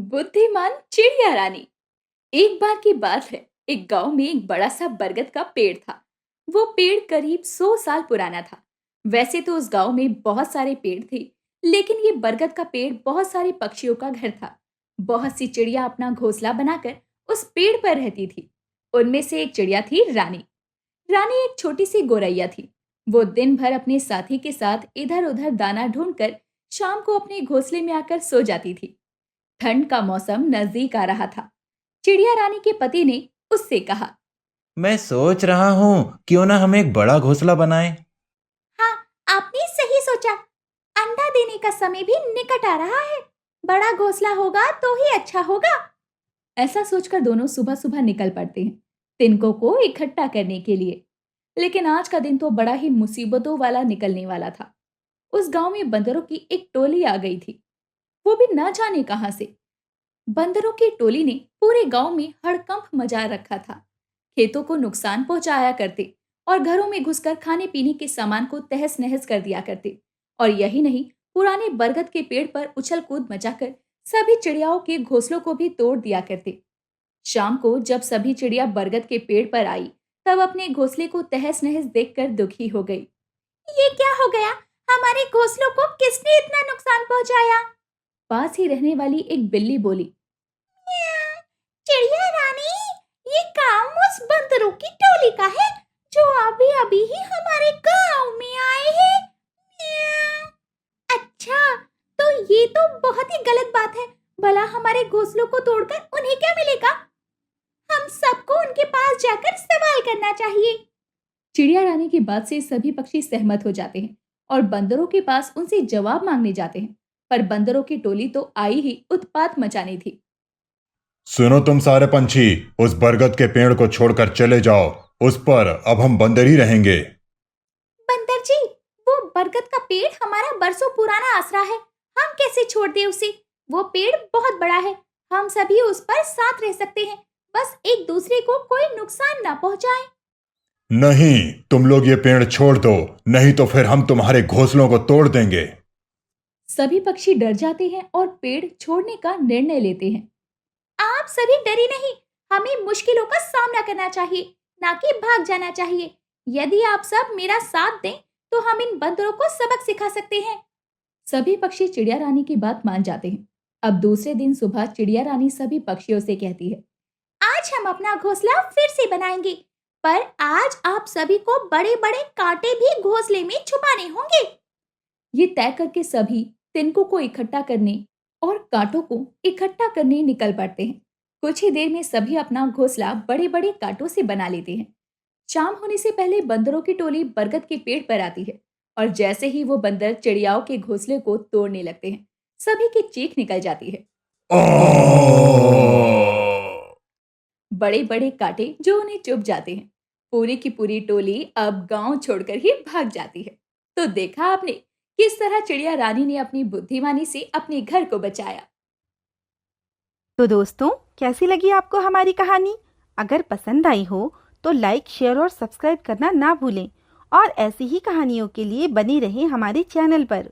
बुद्धिमान चिड़िया रानी। एक बार की बात है, एक गांव में एक बड़ा सा बरगद का पेड़ था। वो पेड़ करीब 100 साल पुराना था। वैसे तो उस गांव में बहुत सारे पेड़ थे, लेकिन ये बरगद का पेड़ बहुत सारे पक्षियों का घर था। बहुत सी चिड़िया अपना घोंसला बनाकर उस पेड़ पर रहती थी। उनमें से एक चिड़िया थी रानी। रानी एक छोटी सी गोरैया थी। वो दिन भर अपने साथी के साथ इधर उधर दाना ढूंढकर शाम को अपने घोंसले में आकर सो जाती थी। ठंड का मौसम नजदीक आ रहा था। चिड़िया रानी के पति ने उससे कहा, मैं सोच रहा हूँ क्यों ना हम एक बड़ा घोंसला बनाएं। हाँ, आपने सही सोचा। अंडा देने का समय भी निकट आ रहा है। बड़ा घोंसला होगा तो ही अच्छा होगा। ऐसा सोचकर दोनों सुबह सुबह निकल पड़ते हैं तिनकों को इकट्ठा करने के लिए। लेकिन आज का दिन तो बड़ा ही मुसीबतों वाला निकलने वाला था। उस गांव में बंदरों की एक टोली आ गई थी, वो भी न जाने कहां से। बंदरों की टोली ने पूरे गांव में हड़कंप मचा रखा था। खेतों को नुकसान पहुंचाया करते और घरों में घुसकर खाने पीने के सामान को तहस नहस कर दिया करते। और यही नहीं, पुराने बरगद के पेड़ पर उछल कूद मचाकर सभी चिड़ियाओं के घोंसलों को भी तोड़ दिया करते। शाम को जब सभी चिड़िया बरगद के पेड़ पर आई, तब अपने घोंसले को तहस नहस देखकर दुखी हो गई। ये क्या हो गया? हमारे घोंसलों को किसने इतना नुकसान पहुंचाया? पास ही रहने वाली एक बिल्ली बोली, चिड़िया रानी, ये काम उस बंदरों की टोली का है जो अभी अभी ही हमारे गांव में आए हैं। अच्छा, तो ये तो बहुत ही गलत बात है। भला हमारे घोंसलों को तोड़कर उन्हें क्या मिलेगा? हम सबको उनके पास जाकर सवाल करना चाहिए। चिड़िया रानी की बात से सभी पक्षी सहमत हो जाते हैं और बंदरों के पास उनसे जवाब मांगने जाते हैं। पर बंदरों की टोली तो आई ही उत्पात मचानी थी। सुनो तुम सारे पंछी, उस बरगद के पेड़ को छोड़कर चले जाओ। उस पर अब हम बंदर ही रहेंगे। बंदर जी, वो बरगद का पेड़ हमारा बरसों पुराना आसरा है। हम कैसे छोड़ दें उसे? वो पेड़ बहुत बड़ा है। हम सभी उस पर साथ रह सकते हैं। बस एक दूसरे को कोई नुकसान ना पहुंचाए। नहीं, तुम लोग ये पेड़ छोड़ दो, नहीं तो फिर हम तुम्हारे घोंसलों को तोड़ देंगे। सभी पक्षी डर जाते हैं और पेड़ छोड़ने का निर्णय लेते हैं। आप सभी डरे नहीं। हमें मुश्किलों का सामना करना चाहिए, ना कि भाग जाना चाहिए। यदि आप सब मेरा साथ दें, तो हम इन बंदरों को सबक सिखा सकते हैं। सभी पक्षी चिड़िया रानी की बात मान जाते हैं। अब दूसरे दिन सुबह चिड़िया रानी सभी पक्षियों से कहती है, आज हम अपना घोंसला फिर से बनाएंगे, पर आज आप सभी को बड़े बड़े कांटे भी घोंसले में छुपाने होंगे। ये तय करके सभी तिनकों को इकट्ठा करने और कांटों को इकट्ठा करने निकल पड़ते हैं। कुछ ही देर में सभी अपना घोंसला बड़े बड़े कांटों से बना लेते हैं। शाम होने से पहले बंदरों की टोली बरगद के पेड़ पर आती है और जैसे ही वो बंदर चिड़ियाओं के घोंसले को तोड़ने लगते हैं, सभी की चीख निकल जाती है। बड़े बड़े कांटे जो उन्हें चुभ जाते हैं। पूरी की पूरी टोली अब गांव छोड़कर ही भाग जाती है। तो देखा आपने किस तरह चिड़िया रानी ने अपनी बुद्धिमानी से अपने घर को बचाया। तो दोस्तों, कैसी लगी आपको हमारी कहानी? अगर पसंद आई हो तो लाइक, शेयर और सब्सक्राइब करना ना भूलें और ऐसी ही कहानियों के लिए बने रहें हमारे चैनल पर।